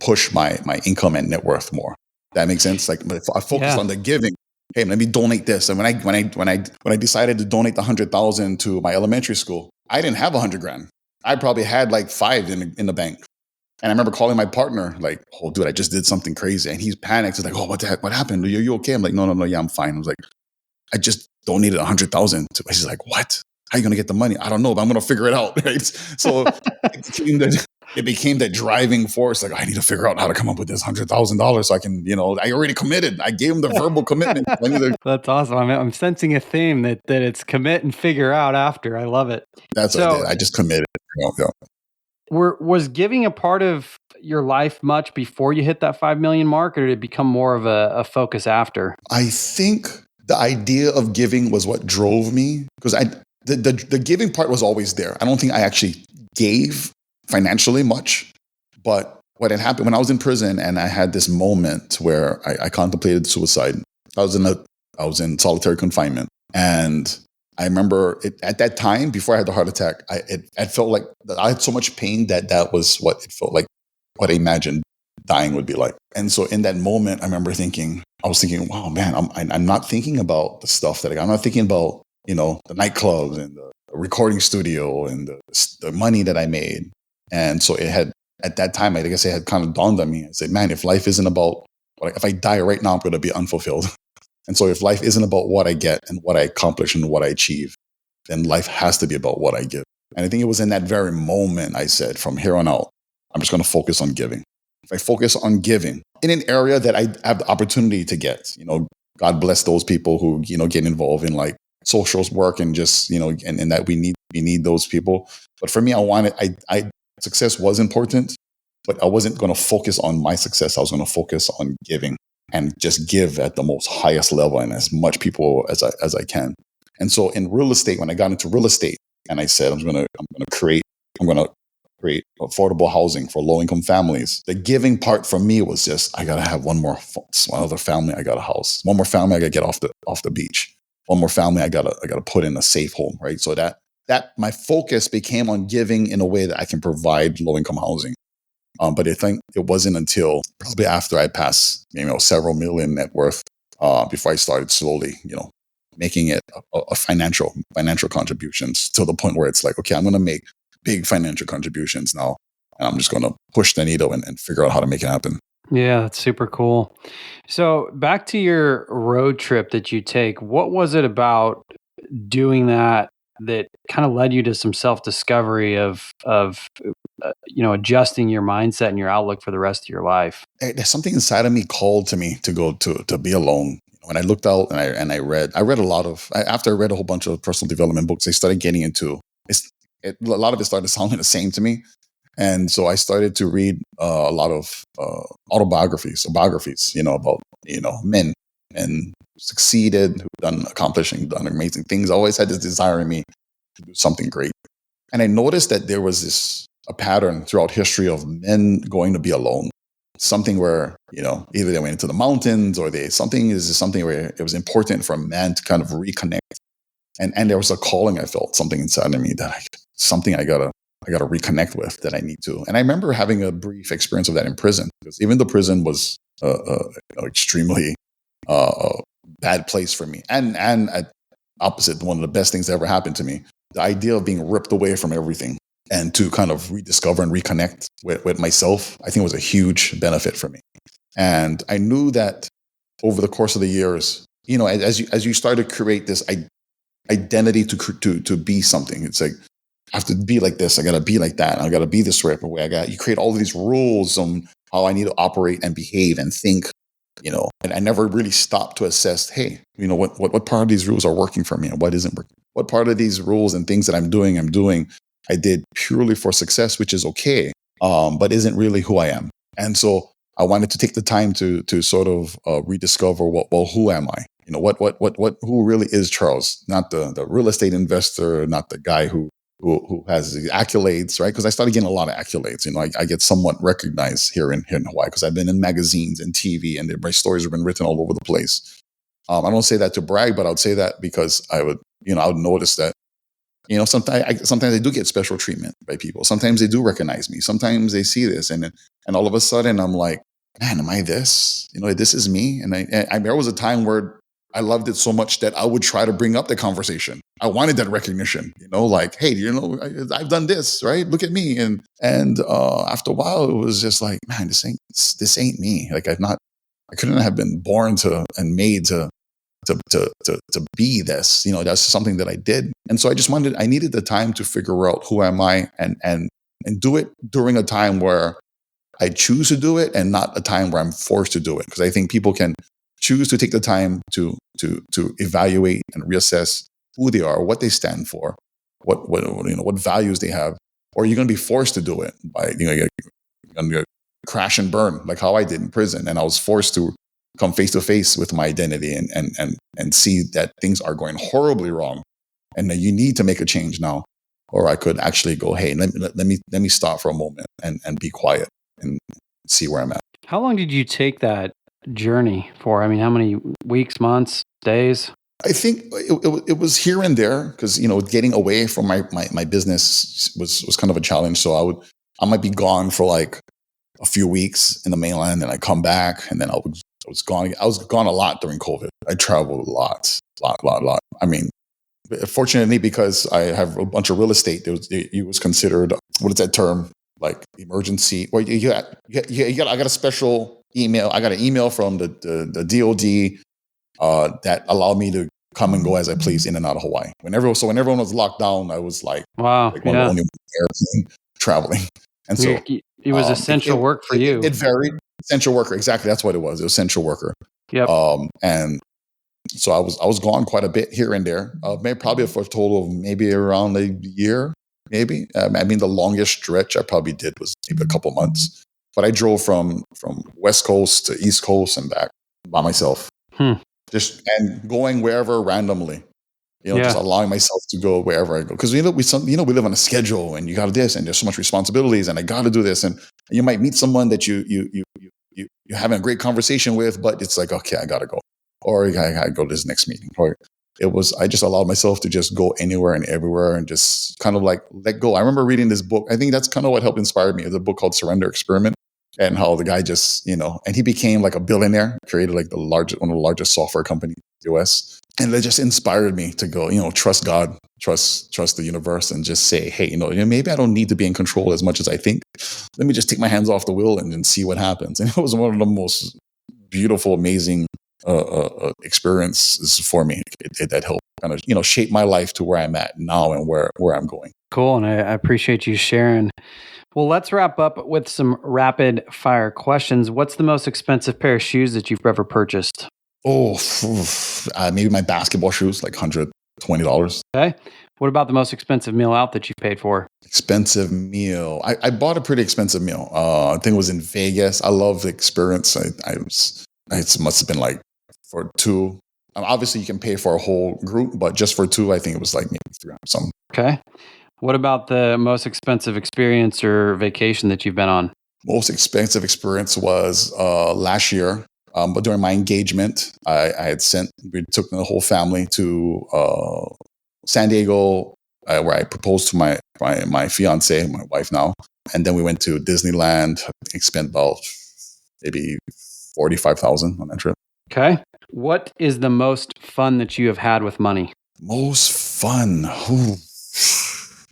S1: push my income and net worth more. That makes sense. Like I focused on the giving. Hey, let me donate this. And when I decided to donate the 100,000 to my elementary school, I didn't have 100,000. I probably had like 5 in the bank. And I remember calling my partner, like, oh, dude, I just did something crazy. And he's panicked. He's like, oh, what the heck? What happened? Are you okay? I'm like, no, yeah, I'm fine. I was like, I just donated 100,000. He's like, what? How are you going to get the money? I don't know, but I'm going to figure it out, right? So it became that driving force. Like, I need to figure out how to come up with this $100,000 so I can, I already committed. I gave him the verbal commitment. I need to,
S4: That's awesome. I'm sensing a theme that it's commit and figure out after. I love it.
S1: that's what I did. I just committed. Yeah.
S4: Was giving a part of your life much before you hit that 5 million mark, or did it become more of a focus after?
S1: I think the idea of giving was what drove me, because the giving part was always there. I don't think I actually gave financially much, but what had happened when I was in prison and I had this moment where I contemplated suicide. I was in solitary confinement, and I remember at that time, before I had the heart attack, it felt like I had so much pain that was what it felt like, what I imagined dying would be like. And so in that moment, I remember I was thinking, wow, man, I'm not thinking about the stuff that I'm not thinking about, the nightclubs and the recording studio and the money that I made. And so it had, at that time, I guess it had kind of dawned on me. I said, man, if life isn't about, if I die right now, I'm going to be unfulfilled. And so if life isn't about what I get and what I accomplish and what I achieve, then life has to be about what I give. And I think it was in that very moment I said, from here on out, I'm just going to focus on giving. If I focus on giving in an area that I have the opportunity to get, God bless those people who, get involved in like social work and just, and that we need those people. But for me, success was important, but I wasn't going to focus on my success. I was going to focus on giving and just give at the most highest level and as much people as I can. And so in real estate, when I got into real estate and I said, I'm going to create affordable housing for low-income families. The giving part for me was just, I got to have one other family I got a house. One more family I got to get off the beach. One more family I got to put in a safe home, right? So that my focus became on giving in a way that I can provide low-income housing. But I think it wasn't until probably after I passed, several million net worth, before I started slowly, making it a financial contributions to the point where it's like, okay, I'm going to make big financial contributions now. And I'm just going to push the needle and figure out how to make it happen.
S4: Yeah, that's super cool. So back to your road trip that you take, what was it about doing that kind of led you to some self-discovery of adjusting your mindset and your outlook for the rest of your life?
S1: There's something inside of me called to me to go to be alone. When I looked out and I read a lot of, after I read a whole bunch of personal development books, I started getting into a lot of it started sounding the same to me. And so I started to read a lot of biographies, about, men and succeeded, who've done amazing things. I always had this desire in me to do something great. And I noticed that there was a pattern throughout history of men going to be alone. Something where, either they went into the mountains or something where it was important for a man to kind of reconnect. And there was a calling I felt, something inside of me that I gotta reconnect with, that I need to. And I remember having a brief experience of that in prison, because even the prison was extremely bad place for me. And at opposite, one of the best things that ever happened to me, the idea of being ripped away from everything and to kind of rediscover and reconnect with myself, I think was a huge benefit for me. And I knew that over the course of the years, as you start to create this identity to be something, it's like, I have to be like this, I got to be like that, I got to be this way. You create all of these rules on how I need to operate and behave and think, and I never really stopped to assess, hey, what part of these rules are working for me and what isn't working? What part of these rules and things that I'm doing, I did purely for success, which is okay, but isn't really who I am. And so I wanted to take the time to sort of rediscover, who am I? Who really is Charles? Not the real estate investor, not the guy who has the accolades, right? Because I started getting a lot of accolades. I get somewhat recognized here in Hawaii because I've been in magazines and TV, and my stories have been written all over the place. I don't say that to brag, but I would say that because I would notice that, sometimes I do get special treatment by people. Sometimes they do recognize me. Sometimes they see this, and all of a sudden I'm like, man, am I this? This is me. And there was a time where I loved it so much that I would try to bring up the conversation. I wanted that recognition, like, hey, I've done this, right? Look at me. And after a while, it was just like, man, this ain't me. Like I couldn't have been born to and made to be this. That's something that I did. And so I needed the time to figure out who am I and and do it during a time where I choose to do it and not a time where I'm forced to do it. Because I think people can choose to take the time to evaluate and reassess who they are, what they stand for, what values they have, or you're going to be forced to do it by you're going to crash and burn like how I did in prison, and I was forced to come face to face with my identity and see that things are going horribly wrong, and that you need to make a change now. Or I could actually go, hey, let me stop for a moment and be quiet and see where I'm at.
S4: How long did you take that journey for? I mean, how many weeks, months, days?
S1: I think it was here and there because, getting away from my business was kind of a challenge. So I might be gone for like a few weeks in the mainland, and I come back, and then I was gone. I was gone a lot during COVID. I traveled a lot. I mean, fortunately, because I have a bunch of real estate, it was considered, what is that term? Like emergency, or I got a special email. I got an email from the DOD that allowed me to come and go as I please in and out of Hawaii. When everyone was locked down, I was like,
S4: wow,
S1: one of the only airplane traveling. And so
S4: it was essential work for you.
S1: It varied. Essential worker, exactly. That's what it was. It was essential worker.
S4: Yep.
S1: And so I was gone quite a bit here and there. Maybe probably for a total of maybe around a year. Maybe. I mean, the longest stretch I probably did was maybe a couple months. But I drove from West Coast to East Coast and back by myself. Just and going wherever randomly. Just allowing myself to go wherever I go. Because we live on a schedule, and you got this, and there's so much responsibilities, and I got to do this, and you might meet someone that you're having a great conversation with, but it's like, okay, I got to go, or I got to go to this next meeting. Or I just allowed myself to just go anywhere and everywhere, and just kind of like let go. I remember reading this book. I think that's kind of what helped inspire me. It's a book called Surrender Experiment, and how the guy just and he became like a billionaire, created like one of the largest software companies in the US. And that just inspired me to go, trust God, trust the universe, and just say, hey, maybe I don't need to be in control as much as I think. Let me just take my hands off the wheel and see what happens. And it was one of the most beautiful, amazing experiences for me. That helped kind of, shape my life to where I'm at now and where I'm going.
S4: Cool. And I appreciate you sharing. Well, let's wrap up with some rapid fire questions. What's the most expensive pair of shoes that you've ever purchased?
S1: Oh, maybe my basketball shoes, like $120.
S4: Okay. What about the most expensive meal out that you paid for?
S1: Expensive meal. I bought a pretty expensive meal. I think it was in Vegas. I love the experience. It must have been like for two. Obviously, you can pay for a whole group, but just for two, I think it was like maybe $300 something.
S4: Okay. What about the most expensive experience or vacation that you've been on?
S1: Most expensive experience was last year. But during my engagement, we took the whole family to San Diego, where I proposed to my fiance, my wife now. And then we went to Disneyland. I spent about maybe $45,000 on that trip.
S4: Okay. What is the most fun that you have had with money?
S1: Most fun.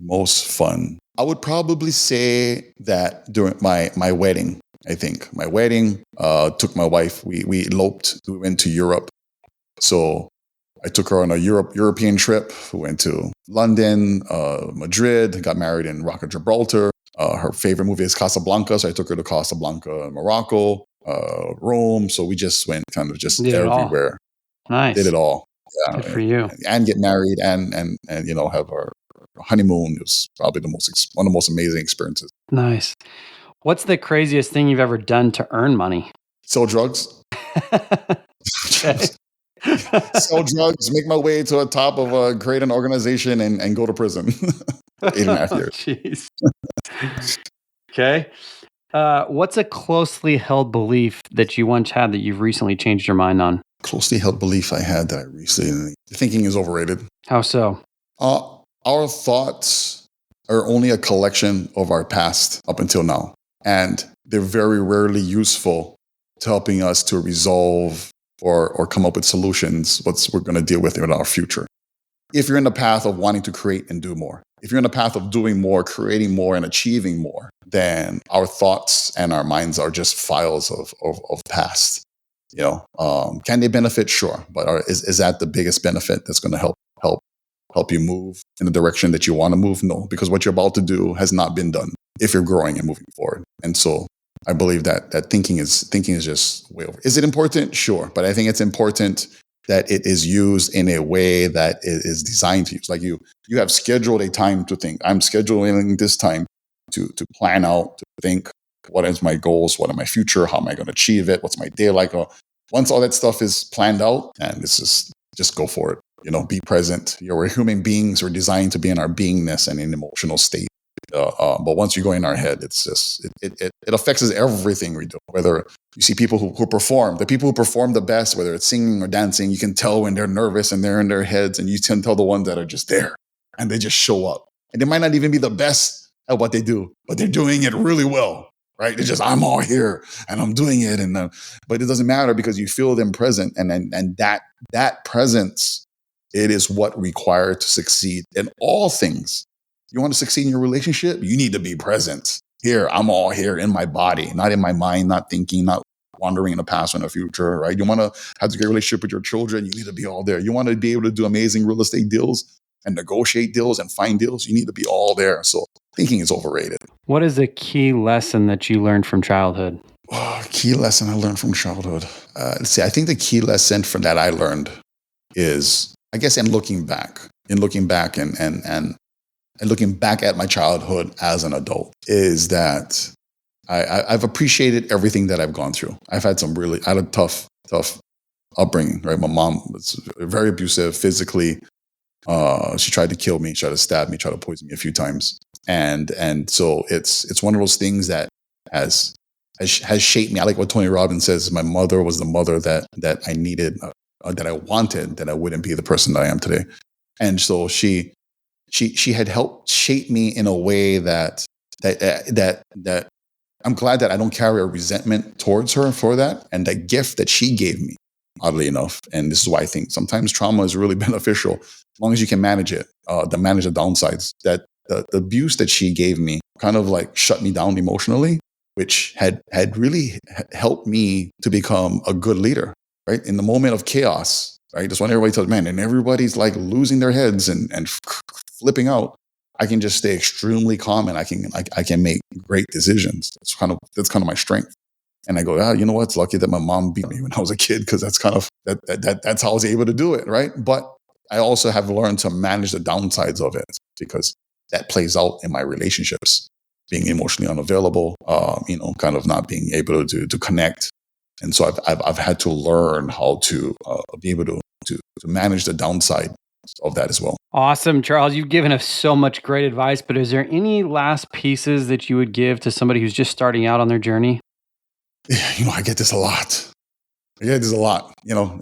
S1: Most fun. I would probably say that during my wedding. I think my wedding, took my wife, we eloped, we went to Europe. So I took her on a European trip. We went to London, Madrid, got married in Rock of Gibraltar. Her favorite movie is Casablanca. So I took her to Casablanca, Morocco, Rome. So we just went kind of just everywhere.
S4: Nice.
S1: Did it all. Yeah,
S4: good for you.
S1: And get married and have our honeymoon. It was probably one of the most amazing experiences.
S4: Nice. What's the craziest thing you've ever done to earn money?
S1: Sell drugs. Sell drugs, make my way to the top of create an organization and go to prison. 8.5 years.
S4: Jeez. Okay. What's a closely held belief that you once had that you've recently changed your mind on?
S1: Closely held belief I had that I recently... Thinking is overrated.
S4: How so?
S1: Our thoughts are only a collection of our past up until now. And they're very rarely useful to helping us to resolve or come up with solutions, what we're going to deal with in our future. If you're in the path of wanting to create and do more, if you're in the path of doing more, creating more, and achieving more, then our thoughts and our minds are just files of past. Can they benefit? Sure. But is that the biggest benefit that's going to help you move in the direction that you want to move? No, because what you're about to do has not been done. if you're growing and moving forward. And so I believe that thinking is just way over. Is it important? Sure. But I think it's important that it is used in a way that it is designed to use. Like you have scheduled a time to think. I'm scheduling this time to plan out, to think, what is my goals? What are my future? How am I going to achieve it? What's my day like? Once all that stuff is planned out, and this is just go for it. Be present. We're human beings. We're designed to be in our beingness and in emotional state. But once you go in our head, it's just it affects everything we do. Whether you see people who perform, the people who perform the best, whether it's singing or dancing, you can tell when they're nervous and they're in their heads, and you can tell the ones that are just there and they just show up. And they might not even be the best at what they do, but they're doing it really well, right? They're just, I'm all here and I'm doing it, but it doesn't matter because you feel them present, and that presence, it is what required to succeed in all things. You want to succeed in your relationship? You need to be present. Here, I'm all here in my body, not in my mind, not thinking, not wandering in the past or in the future, right? You want to have a great relationship with your children? You need to be all there. You want to be able to do amazing real estate deals and negotiate deals and find deals? You need to be all there. So thinking is overrated.
S4: What is a key lesson that you learned from childhood?
S1: Key lesson I learned from childhood. Let's see. I think the key lesson from that I learned is, I guess, in looking back and looking back at my childhood as an adult, is that I've appreciated everything that I've gone through. I had a tough upbringing, right? My mom was very abusive physically. She tried to kill me, tried to stab me, tried to poison me a few times. And so it's one of those things that has shaped me. I like what Tony Robbins says, my mother was the mother that I needed, that I wanted, that I wouldn't be the person that I am today. And so she had helped shape me in a way that I'm glad that I don't carry a resentment towards her for that, and that gift that she gave me, oddly enough. And this is why I think sometimes trauma is really beneficial as long as you can manage it, manage the downsides. That the abuse that she gave me kind of like shut me down emotionally, which had really helped me to become a good leader, right? In the moment of chaos, right? Just when everybody tells, man, and everybody's like losing their heads and flipping out, I can just stay extremely calm, and I can make great decisions. That's kind of my strength. And I go, you know what? It's lucky that my mom beat me when I was a kid, because that's kind of that's how I was able to do it, right? But I also have learned to manage the downsides of it, because that plays out in my relationships, being emotionally unavailable, kind of not being able to connect. And so I've had to learn how to be able to manage the downside of that as well.
S4: Awesome, Charles. You've given us so much great advice, but is there any last pieces that you would give to somebody who's just starting out on their journey?
S1: Yeah, I get this a lot.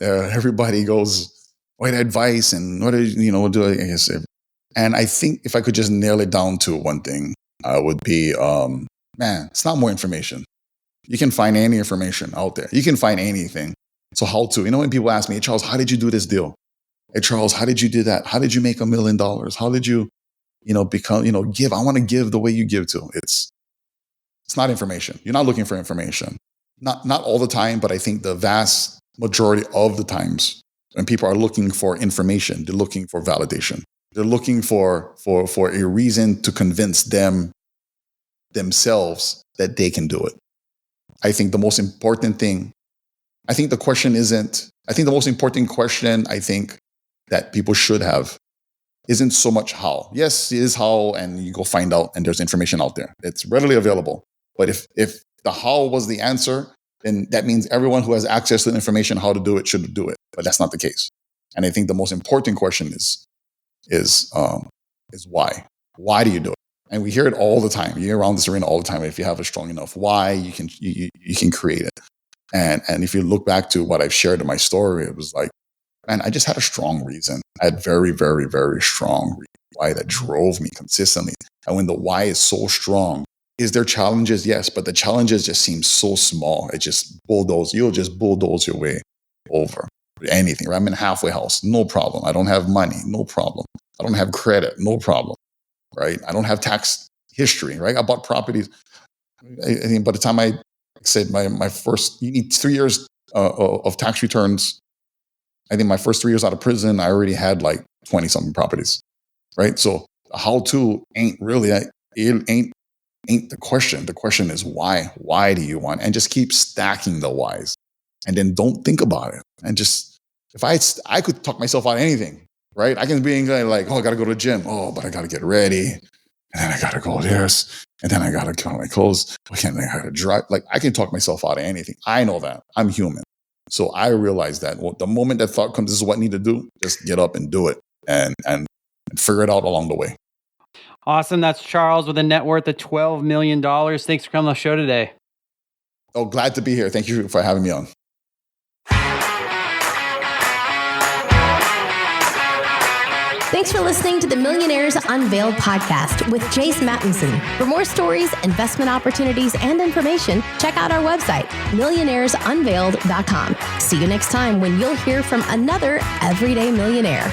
S1: Everybody goes, what advice and what do I guess? And I think if I could just nail it down to one thing, would be, it's not more information. You can find any information out there. You can find anything. So how to, when people ask me, hey, Charles, how did you do this deal? Hey, Charles, how did you do that? How did you make $1 million? How did you, become, give? I want to give the way you give to. It's not information. You're not looking for information. Not all the time, but I think the vast majority of the times when people are looking for information, they're looking for validation. They're looking for a reason to convince themselves that they can do it. I think the most important thing, the most important question that people should have isn't so much how. Yes, it is how, and you go find out, and there's information out there. It's readily available. But if the how was the answer, then that means everyone who has access to the information how to do it should do it. But that's not the case. And I think the most important question is why? Why do you do it? And we hear it all the time. You hear around this arena all the time. If you have a strong enough why, you can create it. And if you look back to what I've shared in my story, it was like, man, I just had a strong reason. I had very, very, very strong reason why that drove me consistently. And when the why is so strong, is there challenges? Yes, but the challenges just seem so small. You'll just bulldoze your way over anything. Right? I'm in a halfway house, no problem. I don't have money, no problem. I don't have credit, no problem. Right? I don't have tax history. Right? I bought properties. I think by the time I said my first, you need 3 years of tax returns. I think my first 3 years out of prison, I already had like 20 something properties. Right? So how to ain't really, it ain't ain't the question. The question is why? Why do you want? And just keep stacking the whys. And then don't think about it. And just, if I could talk myself out of anything, right? I can be like, oh, I got to go to the gym. Oh, but I got to get ready. And then I got to go this. And then I got to count my clothes. Okay, and then I got to drive. Like, I can talk myself out of anything. I know that. I'm human. So I realize that the moment that thought comes, this is what I need to do, just get up and do it and figure it out along the way.
S4: Awesome. That's Charles with a net worth of $12 million. Thanks for coming on the show today.
S1: Oh, glad to be here. Thank you for having me on.
S2: Thanks for listening to the Millionaires Unveiled podcast with Jace Mattinson. For more stories, investment opportunities, and information, check out our website, millionairesunveiled.com. See you next time when you'll hear from another everyday millionaire.